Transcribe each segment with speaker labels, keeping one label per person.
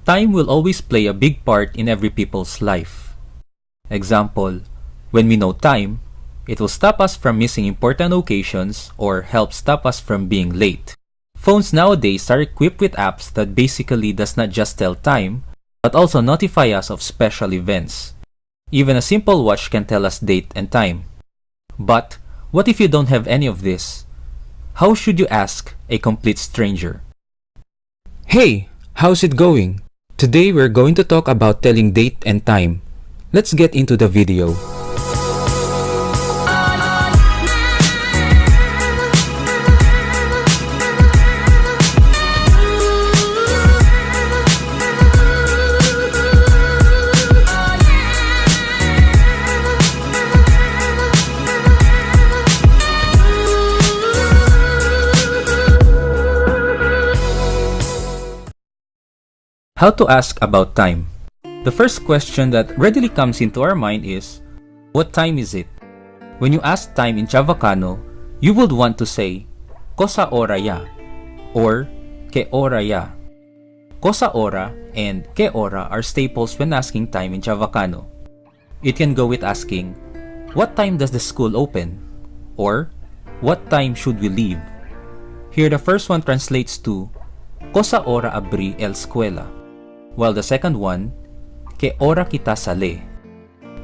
Speaker 1: Time will always play a big part in every people's life. Example, when we know time, it will stop us from missing important occasions or help stop us from being late. Phones nowadays are equipped with apps that basically does not just tell time, but also notify us of special events. Even a simple watch can tell us date and time. But what if you don't have any of this? How should you ask a complete stranger?
Speaker 2: Hey, how's it going? Today we're going to talk about telling date and time. Let's get into the video.
Speaker 1: How to ask about time. The first question that readily comes into our mind is, what time is it? When you ask time in Chavacano, you would want to say, Kosa ora ya? Or, Ke ora ya? Kosa ora and Ke ora are staples when asking time in Chavacano. It can go with asking, what time does the school open? Or, what time should we leave? Here the first one translates to, Kosa ora abri el eskwela? While the second one, Ke ora kita sale?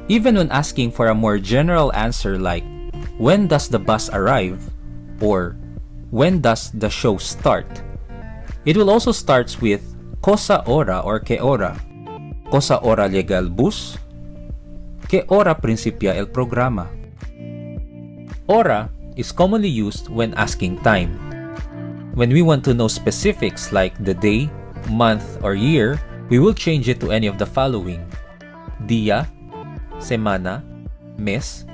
Speaker 1: Even when asking for a more general answer like, when does the bus arrive? Or, when does the show start? It will also start with Kosa ora or Ke ora? Kosa ora llega el bus? Ke ora principia el programa? Ora is commonly used when asking time. When we want to know specifics like the day, month, or year, we will change it to any of the following: día, semana, mes,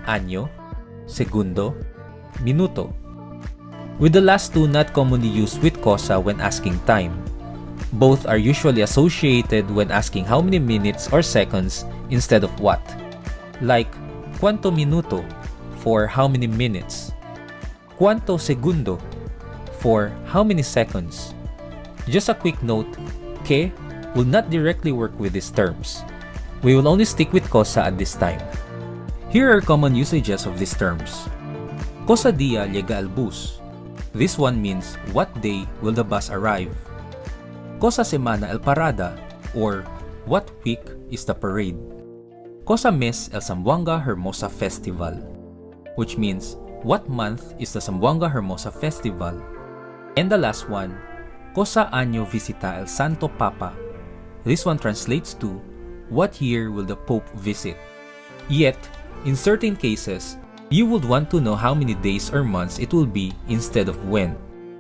Speaker 1: año, segundo, minuto. With the last two not commonly used with kosa when asking time. Both are usually associated when asking how many minutes or seconds instead of what. Like, cuánto minuto for how many minutes. Cuánto segundo for how many seconds. Just a quick note, ke will not directly work with these terms. We will only stick with kosa at this time. Here are common usages of these terms. Kosa dia llega al bus. This one means what day will the bus arrive. Kosa semana el parada, or what week is the parade. Kosa mes el Zamboanga Hermosa Festival, which means what month is the Zamboanga Hermosa Festival. And the last one, Kosa año visita el Santo Papa. This one translates to, what year will the Pope visit? Yet, in certain cases, you would want to know how many days or months it will be instead of when.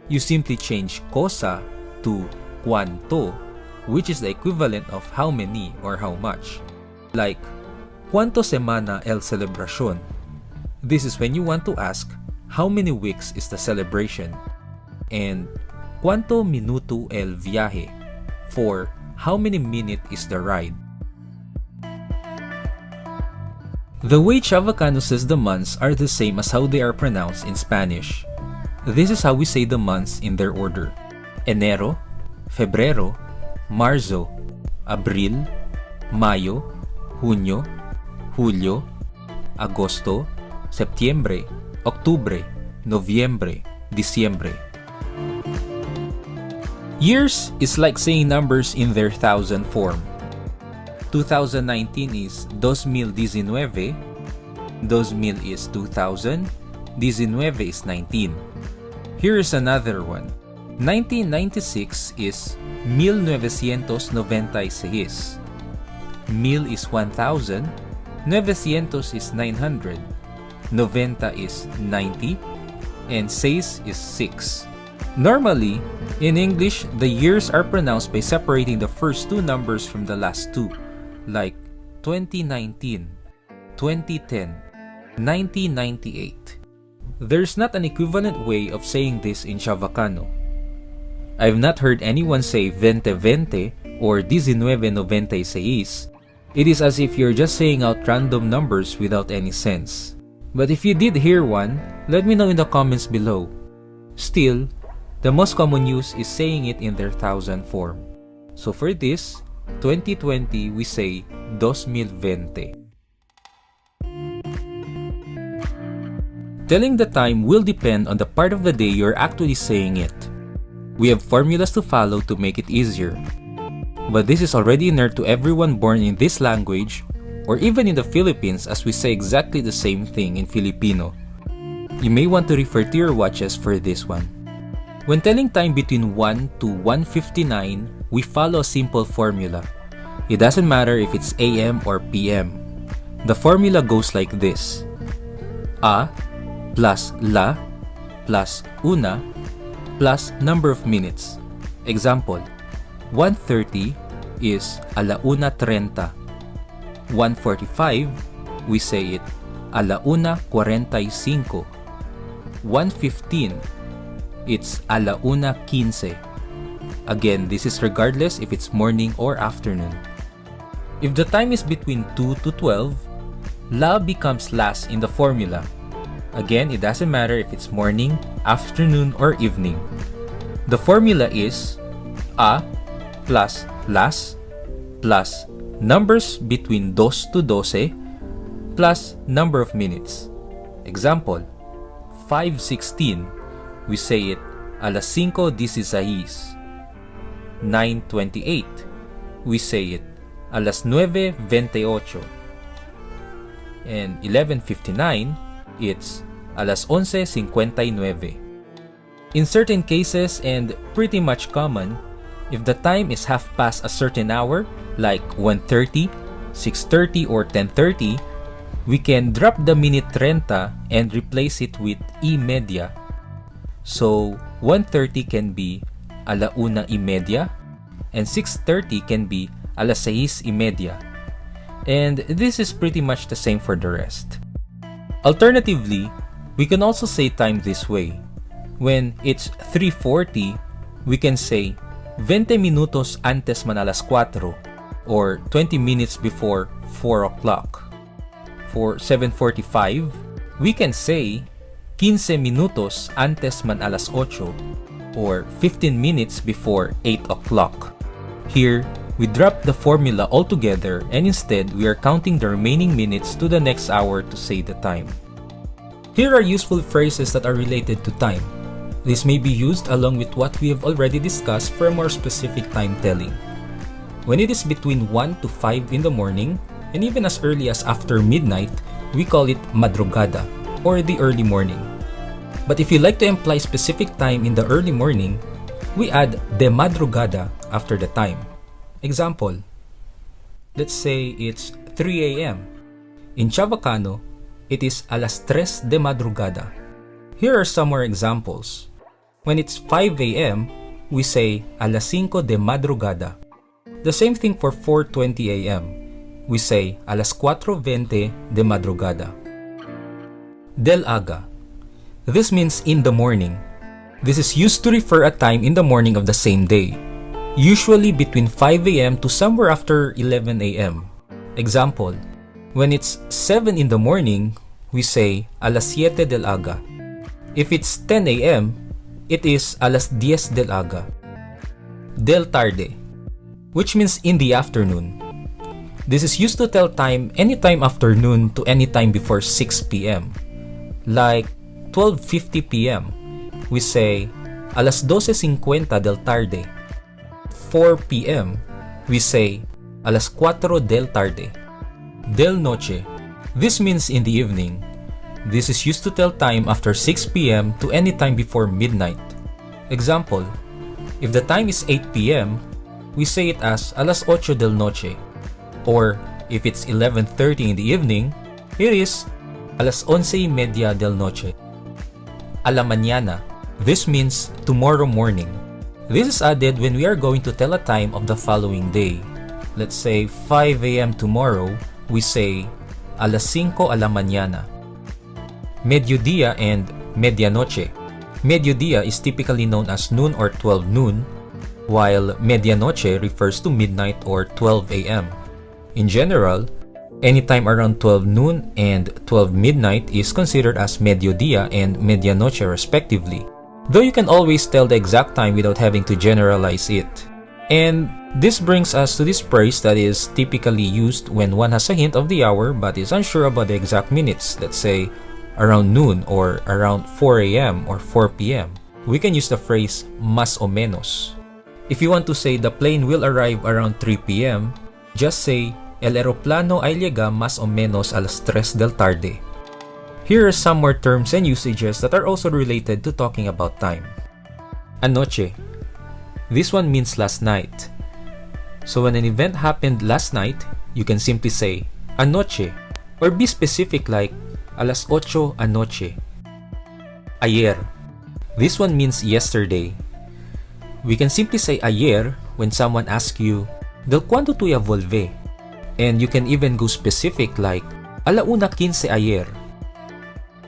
Speaker 1: You simply change kosa to cuánto, which is the equivalent of how many or how much. Like, ¿cuánto semana el celebración? This is when you want to ask, how many weeks is the celebration? And, ¿cuánto minuto el viaje? For, how many minutes is the ride? The way Chavacano says the months are the same as how they are pronounced in Spanish. This is how we say the months in their order: Enero, Febrero, Marzo, Abril, Mayo, Junio, Julio, Agosto, Septiembre, Octubre, Noviembre, Diciembre. Years is like saying numbers in their thousand form. 2019 is 2019, 2000 is 2000, 19 is 19. Here is another one. 1996 is 1996. 1000 is 1000, 900 is 900, 90 is 90, and 6 is 6. Normally, in English, the years are pronounced by separating the first two numbers from the last two, like 2019, 2010, 1998. There's not an equivalent way of saying this in Chavacano. I've not heard anyone say 2020 or 1996. It is as if you're just saying out random numbers without any sense. But if you did hear one, let me know in the comments below. Still, the most common use is saying it in their thousand form. So for this, 2020, we say 2020. Telling the time will depend on the part of the day you're actually saying it. We have formulas to follow to make it easier. But this is already inert to everyone born in this language, or even in the Philippines, as we say exactly the same thing in Filipino. You may want to refer to your watches for this one. When telling time between 1 to 1:59, we follow a simple formula. It doesn't matter if it's AM or PM. The formula goes like this: A plus la plus una plus number of minutes. Example, 1:30 is alauna 30. 1:45, we say it alauna 45. 1:15, it's alauna 15. Again, this is regardless if it's morning or afternoon. If the time is between 2 to 12, la becomes last in the formula. Again, it doesn't matter if it's morning, afternoon, or evening. The formula is a plus las plus numbers between 2 to 12 plus number of minutes. Example, 5:16, we say it alas 5:16. 9:28, we say it alas 9:28. And 11:59, it's alas 11:59. In certain cases, and pretty much common, if the time is half past a certain hour, like 1:30, 6:30, or 10:30, we can drop the minute 30 and replace it with y media. So 1:30 can be alauna y media, and 6:30 can be alas 6:30. And this is pretty much the same for the rest. Alternatively, we can also say time this way. When it's 3:40, we can say 20 minutos antes man alas 4, or 20 minutes before 4 o'clock. For 7:45, we can say 15 minutos antes man alas 8, or 15 minutes before 8 o'clock. Here, we drop the formula altogether, and instead we are counting the remaining minutes to the next hour to say the time. Here are useful phrases that are related to time. This may be used along with what we have already discussed for a more specific time telling. When it is between 1 to 5 in the morning, and even as early as after midnight, we call it madrugada, or the early morning. But if you like to imply specific time in the early morning, we add de madrugada after the time. Example, let's say it's 3 a.m. In Chavacano, it is alas 3 de madrugada. Here are some more examples. When it's 5 a.m., we say alas 5 de madrugada. The same thing for 4:20 a.m. We say alas 4:20 de madrugada. Del aga. This means in the morning. This is used to refer a time in the morning of the same day, usually between 5 a.m. to somewhere after 11 a.m. Example, when it's 7 in the morning, we say alas 7 del aga. If it's 10 a.m., it is alas 10 del aga. Del tarde, which means in the afternoon. This is used to tell time anytime after noon to anytime before 6 p.m. Like 12:50 p.m., we say alas 12:50 del tarde. 4 p.m., we say alas 4 del tarde. Del noche, this means in the evening. This is used to tell time after 6 p.m. to any time before midnight. Example, if the time is 8 p.m., we say it as alas 8 del noche. Or if it's 11:30 in the evening, it is alas 11:30 del noche. A la mañana, this means tomorrow morning. This is added when we are going to tell a time of the following day. Let's say 5 a.m. tomorrow, we say alas 5 a la mañana. Mediodía and medianoche. Mediodía is typically known as noon or 12 noon, while medianoche refers to midnight or 12 a.m. In general, anytime around 12 noon and 12 midnight is considered as mediodía and medianoche respectively, though you can always tell the exact time without having to generalize it. And This brings us to this phrase that is typically used when one has a hint of the hour but is unsure about the exact minutes. Let's say around noon or around 4 a.m. or 4 p.m. We can use the phrase mas o menos. If you want to say the plane will arrive around 3 p.m., just say el aeroplano ay llega mas o menos a las 3 del tarde. Here are some more terms and usages that are also related to talking about time. Anoche. This one means last night. So when an event happened last night, you can simply say anoche or be specific like alas 8 anoche. Ayer. This one means yesterday. We can simply say ayer when someone asks you, ¿Del cuándo tú ya volvé? And you can even go specific like, alauna 15 ayer.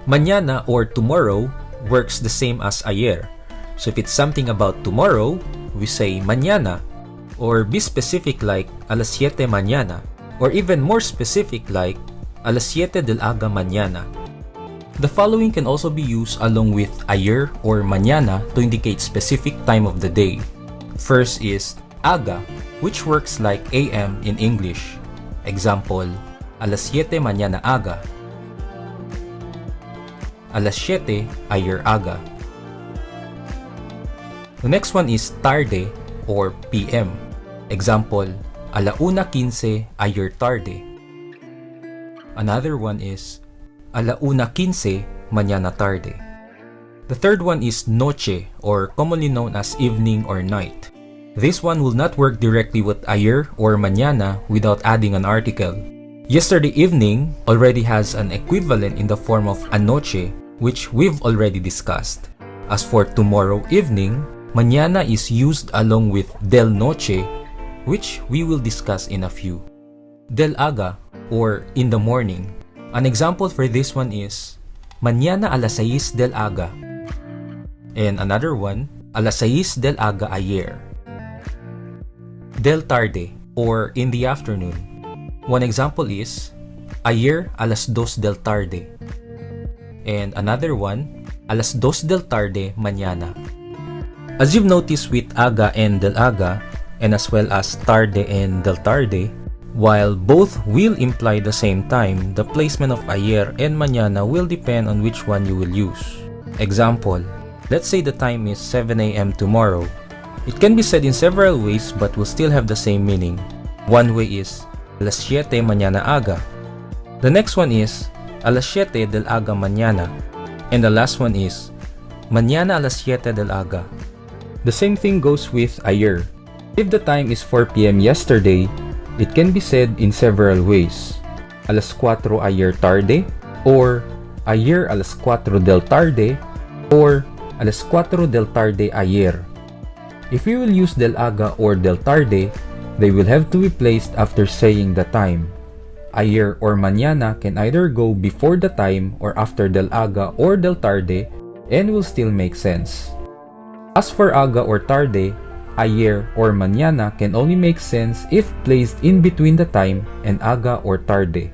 Speaker 1: Mañana or tomorrow works the same as ayer. So if it's something about tomorrow, we say mañana. Or be specific like, alas 7 mañana. Or even more specific like, alas 7 del aga mañana. The following can also be used along with ayer or mañana to indicate specific time of the day. First is aga, which works like AM in English. Example, alas 7 mañana aga. Alas 7 ayer aga. The next one is tarde or PM. Example, alauna 15 ayer tarde. Another one is alauna 15 mañana tarde. The third one is noche or commonly known as evening or night. This one will not work directly with ayer or mañana without adding an article. Yesterday evening already has an equivalent in the form of anoche, which we've already discussed. As for tomorrow evening, mañana is used along with del noche, which we will discuss in a few. Del aga or in the morning. An example for this one is mañana alas 6 del aga. And another one, alas 6 del aga ayer. Del tarde or in the afternoon. One example is ayer alas 2 del tarde. And another one, alas 2 del tarde mañana. As you've noticed with aga and del aga, and as well as tarde and del tarde, while both will imply the same time, the placement of ayer and mañana will depend on which one you will use. Example, let's say the time is 7 a.m. tomorrow. It can be said in several ways but will still have the same meaning. One way is alas 7 mañana aga. The next one is alas 7 del aga mañana. And the last one is mañana alas 7 del aga. The same thing goes with ayer. If the time is 4 p.m. yesterday, it can be said in several ways. Alas 4 ayer tarde, or ayer alas 4 del tarde, or alas 4 del tarde ayer. If we will use del aga or del tarde, they will have to be placed after saying the time. Ayer or mañana can either go before the time or after del aga or del tarde and will still make sense. As for aga or tarde, ayer or mañana can only make sense if placed in between the time and aga or tarde.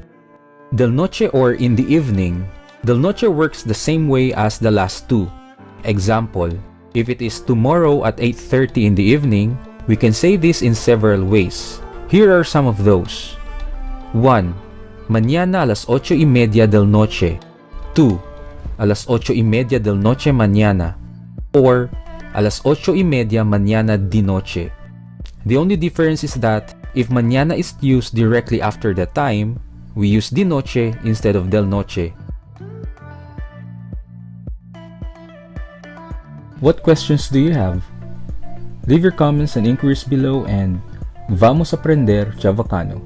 Speaker 1: Del noche or in the evening. Del noche works the same way as the last two. Example, if it is tomorrow at 8:30 in the evening, we can say this in several ways. Here are some of those. 1. Mañana a las 8:30 del noche. 2. A las 8:30 del noche mañana. Or a las 8:30 mañana de noche. The only difference is that if mañana is used directly after the time, we use de noche instead of del noche. What questions do you have? Leave your comments and inquiries below and vamos aprender Chavacano.